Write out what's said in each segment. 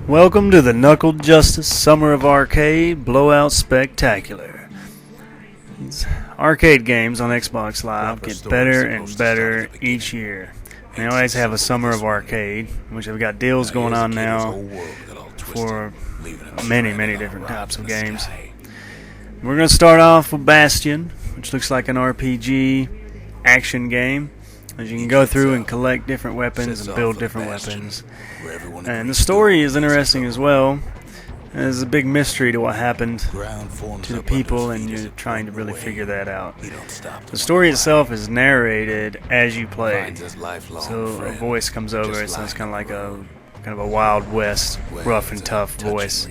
Welcome to the Knuckled Justice Summer of Arcade Blowout Spectacular. These arcade games on Xbox Live get better and better each year. They always have a Summer of Arcade, which have got deals going on now for many different types of games. We're going to start off with Bastion, which looks like an RPG action game. As you can go through and collect different weapons and build different weapons. And the story is interesting as well. There's a big mystery to what happened to the people, and you're trying to really figure that out. The story itself is narrated as you play. So a voice comes over, it sounds kind of a Wild West, rough and tough voice.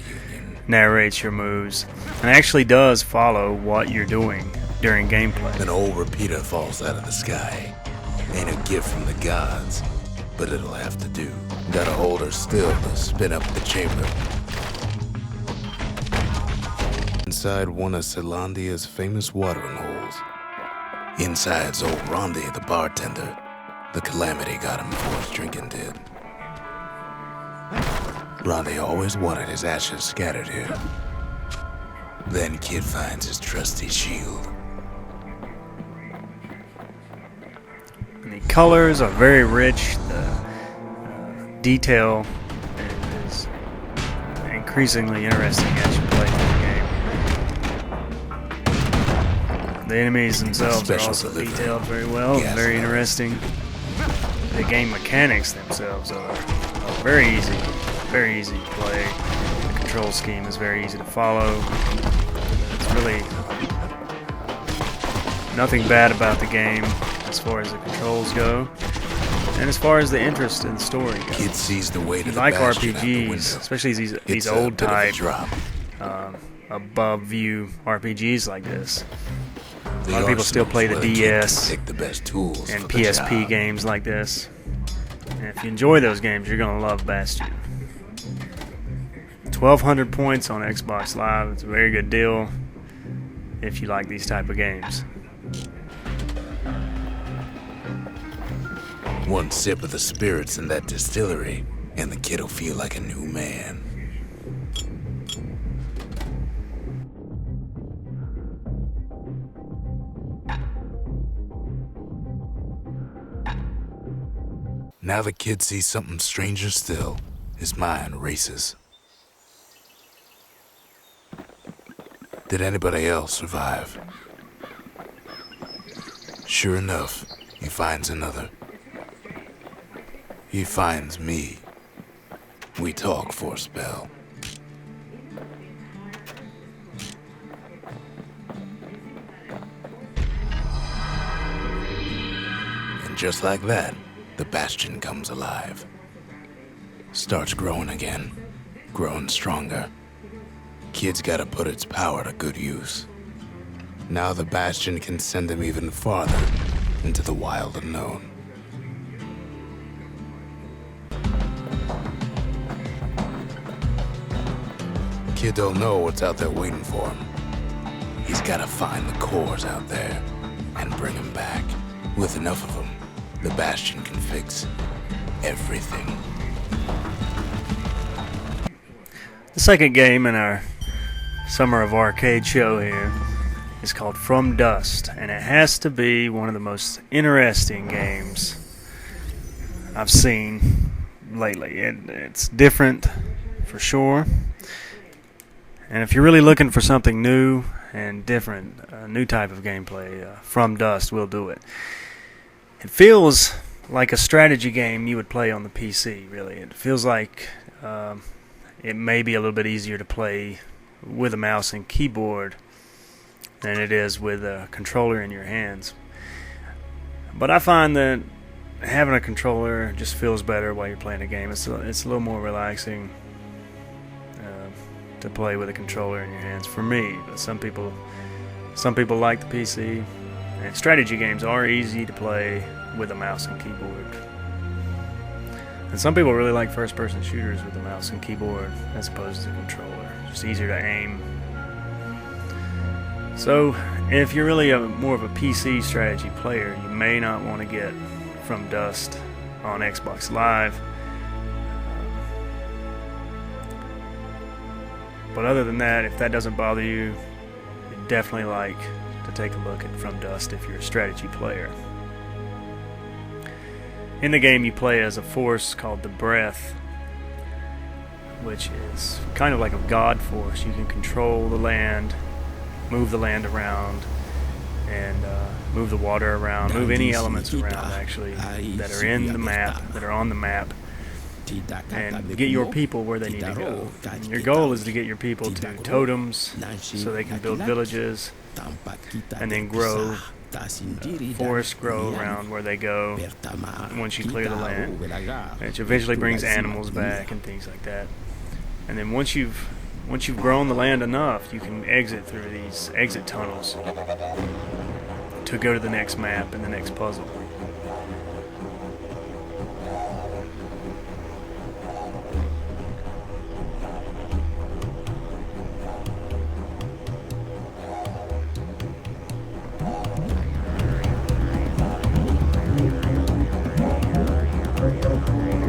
Narrates your moves, and actually does follow what you're doing during gameplay. An old repeater falls out of the sky. Ain't a gift from the gods, but it'll have to do. Gotta hold her still to spin up the chamber. Inside one of Celandia's famous watering holes. Inside's old Rondi, the bartender. The calamity got him before his drinking did. Rondi always wanted his ashes scattered here. Then Kid finds his trusty shield. The colors are very rich. The detail is increasingly interesting as you play through the game. The enemies themselves are also detailed very well, very interesting. The game mechanics themselves are very easy to play. The control scheme is very easy to follow. It's really nothing bad about the game as far as the controls go, and as far as the interest in the story goes. Kid sees the way to the like bastion RPGs, especially these old type above view RPGs like this. A lot of people still play the DS the best tools and PSP games like this. And if you enjoy those games, you're gonna love Bastion. 1,200 points on Xbox Live. It's a very good deal if you like these type of games. One sip of the spirits in that distillery, and the kid'll feel like a new man. Now the kid sees something stranger still. His mind races. Did anybody else survive? Sure enough, he finds another. He finds me. We talk for a spell. And just like that, the Bastion comes alive. Starts growing again, growing stronger. Kid's gotta put its power to good use. Now the Bastion can send him even farther into the wild unknown. Kid don't know what's out there waiting for him. He's gotta find the cores out there and bring them back. With enough of them, the Bastion can fix everything. The second game in our Summer of Arcade show here is called From Dust, and it has to be one of the most interesting games I've seen lately. It's different for sure. And if you're really looking for something new and different, a new type of gameplay, From Dust will do it. It feels like a strategy game you would play on the PC, really. It feels like it may be a little bit easier to play with a mouse and keyboard than it is with a controller in your hands. But I find that having a controller just feels better while you're playing a game. It's a little more relaxing to play with a controller in your hands for me. But some people like the PC, and strategy games are easy to play with a mouse and keyboard. And some people really like first-person shooters with a mouse and keyboard as opposed to a controller. It's just easier to aim. So if you're really more of a PC strategy player, you may not want to get From Dust on Xbox Live. But other than that, if that doesn't bother you, you'd definitely like to take a look at From Dust if you're a strategy player. In the game, you play as a force called the Breath, which is kind of like a god force. You can control the land, move the land around, and move the water around, move any elements around actually that are in the map, that are on the map, and get your people where they need to go. And your goal is to get your people to totems so they can build villages and then grow, forests grow around where they go once you clear the land, which eventually brings animals back and things like that. And then once you've grown the land enough, you can exit through these exit tunnels to go to the next map and the next puzzle.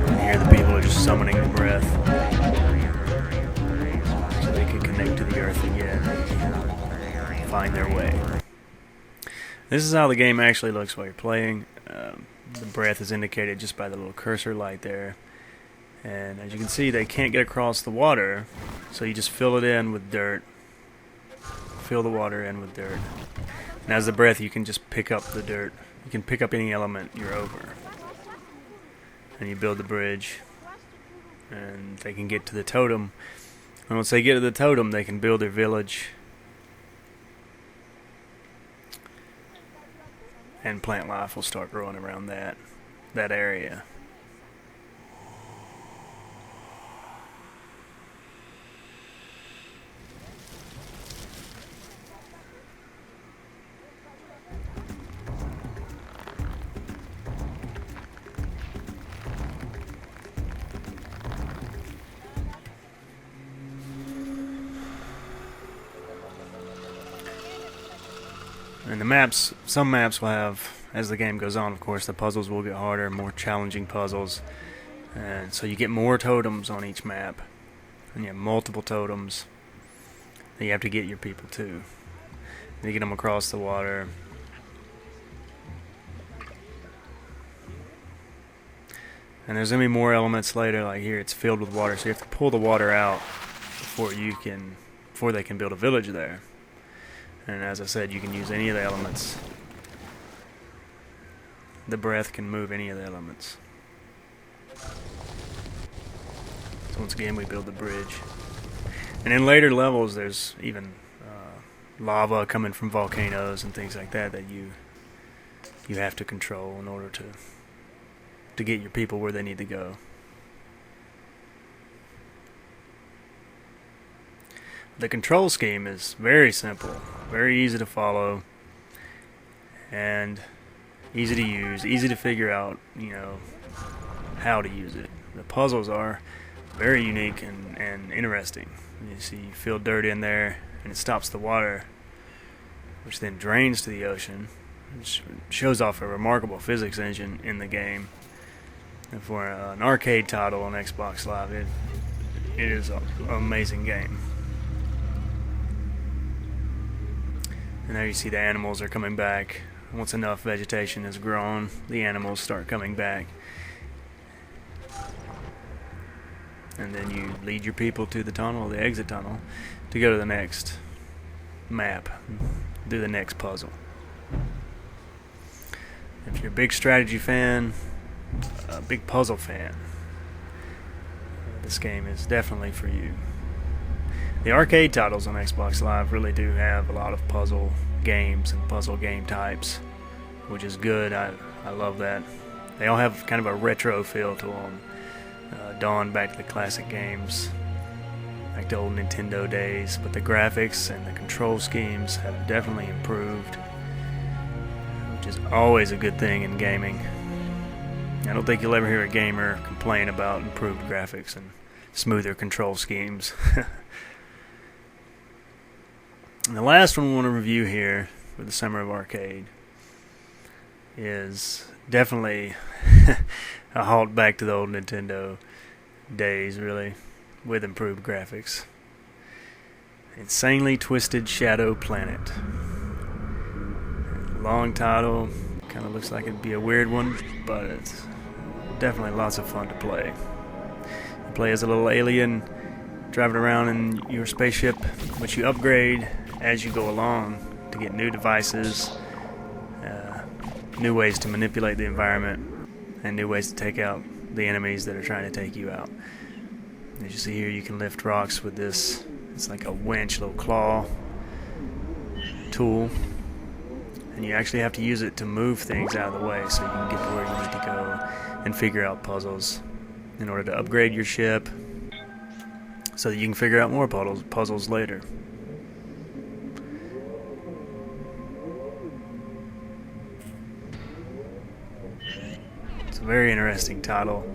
And here the people are just summoning the breath so they can connect to the earth again and find their way. This is how the game actually looks while you're playing. The breath is indicated just by the little cursor light there. And as you can see, they can't get across the water, so you just fill it in with dirt. Fill the water in with dirt. And as the breath, you can just pick up the dirt. You can pick up any element you're over. And you build the bridge. And they can get to the totem. And once they get to the totem, they can build their village. And plant life will start growing around that area. And the maps, some maps will have, as the game goes on, of course, the puzzles will get harder, more challenging puzzles. And so you get more totems on each map. And you have multiple totems that you have to get your people to. You get them across the water. And there's going to be more elements later, like here it's filled with water, so you have to pull the water out before they can build a village there. And as I said, you can use any of the elements. The breath can move any of the elements. So once again, we build the bridge. And in later levels, there's even lava coming from volcanoes and things like that you have to control in order to get your people where they need to go. The control scheme is very simple, very easy to follow, and easy to use, easy to figure out, how to use it. The puzzles are very unique and interesting. You see, you fill dirt in there, and it stops the water, which then drains to the ocean, which shows off a remarkable physics engine in the game. And for an arcade title on Xbox Live, it is an amazing game. And there you see the animals are coming back. Once enough vegetation is grown, the animals start coming back. And then you lead your people to the tunnel, the exit tunnel, to go to the next map, do the next puzzle. If you're a big strategy fan, a big puzzle fan, this game is definitely for you. The arcade titles on Xbox Live really do have a lot of puzzle games and puzzle game types, which is good. I love that. They all have kind of a retro feel to them. Dawn back to the classic games, back to old Nintendo days, but the graphics and the control schemes have definitely improved, which is always a good thing in gaming. I don't think you'll ever hear a gamer complain about improved graphics and smoother control schemes. And the last one we want to review here for the Summer of Arcade is definitely a halt back to the old Nintendo days, really, with improved graphics. Insanely Twisted Shadow Planet. Long title. Kind of looks like it'd be a weird one, but it's definitely lots of fun to play. You play as a little alien driving around in your spaceship, which you upgrade as you go along to get new devices, new ways to manipulate the environment, and new ways to take out the enemies that are trying to take you out. As you see here, you can lift rocks with this. It's like a winch, little claw tool, and you actually have to use it to move things out of the way so you can get to where you need to go and figure out puzzles in order to upgrade your ship so that you can figure out more puzzles later. It's a very interesting title.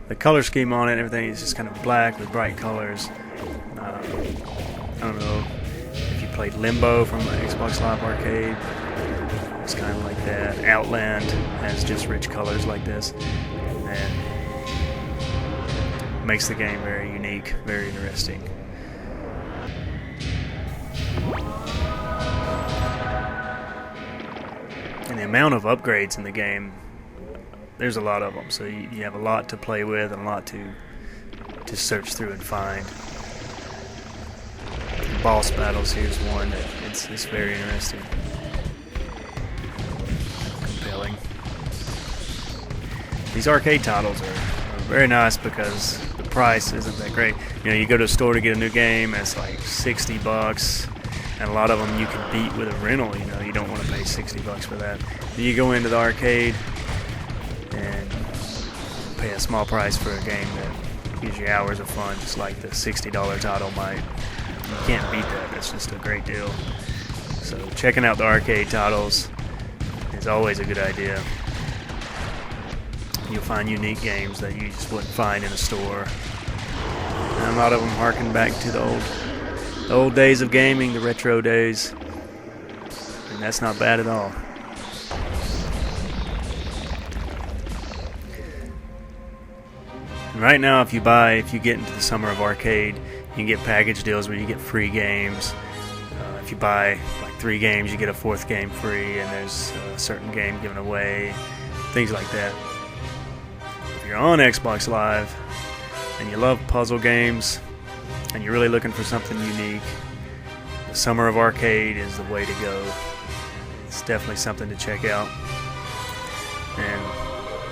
The color scheme on it, everything is just kind of black with bright colors. I don't know if you played Limbo from Xbox Live Arcade. It's kind of like that. Outland has just rich colors like this, and makes the game very unique, very interesting. And the amount of upgrades in the game, there's a lot of them, so you have a lot to play with and a lot to search through and find. The boss battles, here's one that it's very interesting, compelling. These arcade titles are very nice because the price isn't that great. You know, you go to a store to get a new game, it's like $60, and a lot of them you can beat with a rental. You know, you don't want to pay $60 for that. You go into the arcade and pay a small price for a game that gives you hours of fun, just like the $60 title might. You can't beat that. That's just a great deal. So checking out the arcade titles is always a good idea. You'll find unique games that you just wouldn't find in a store. And a lot of them harken back to the old days of gaming, the retro days. And that's not bad at all. And right now, if you get into the Summer of Arcade, you can get package deals where you get free games. If you buy like 3 games, you get a 4th game free, and there's a certain game given away, things like that. If you're on Xbox Live and you love puzzle games and you're really looking for something unique, the Summer of Arcade is the way to go. It's definitely something to check out. And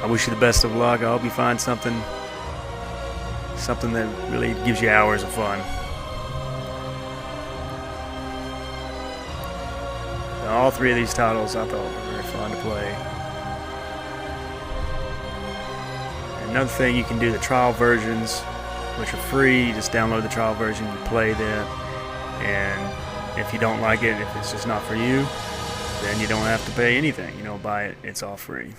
I wish you the best of luck. I hope you find something that really gives you hours of fun. Now, all 3 of these titles I thought were very fun to play. And another thing, you can do the trial versions, which are free. You just download the trial version, you play that, and if you don't like it, if it's just not for you, then you don't have to pay anything. You don't buy it, it's all free.